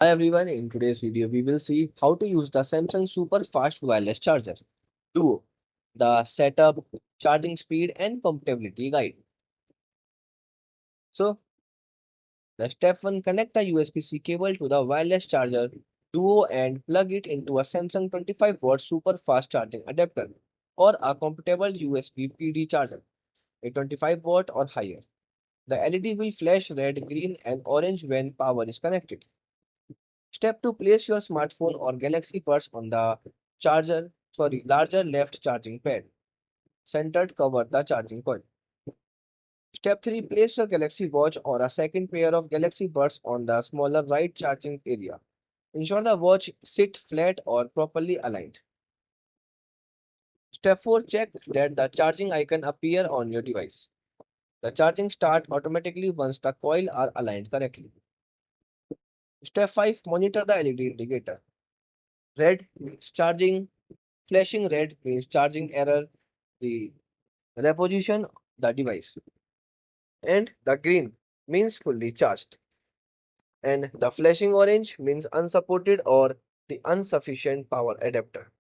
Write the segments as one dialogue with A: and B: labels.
A: Hi everyone, in today's video we will see how to use the Samsung Super Fast Wireless Charger Duo, the setup, charging speed and compatibility guide. So the step 1, connect the USB-C cable to the wireless charger Duo and plug it into a Samsung 25-watt super fast charging adapter or a compatible USB PD charger, a 25-watt or higher. The LED will flash red, green and orange when power is connected. Step 2, place your smartphone or Galaxy Buds on the larger left charging pad. Centered, cover the charging point. Step 3, place your Galaxy Watch or a second pair of Galaxy Buds on the smaller right charging area. Ensure the watch sit flat or properly aligned. Step 4, check that the charging icon appear on your device. The charging start automatically once the coil are aligned correctly. Step 5, monitor the LED indicator. Red means charging, flashing red means charging error, the reposition the device, and the green means fully charged, and the flashing orange means unsupported or the insufficient power adapter.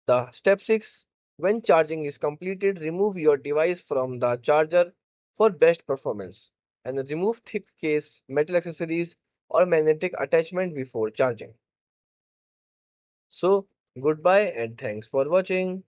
A: The step 6, when charging is completed, remove your device from the charger for best performance and remove thick case, metal accessories or magnetic attachment before charging. So goodbye and thanks for watching.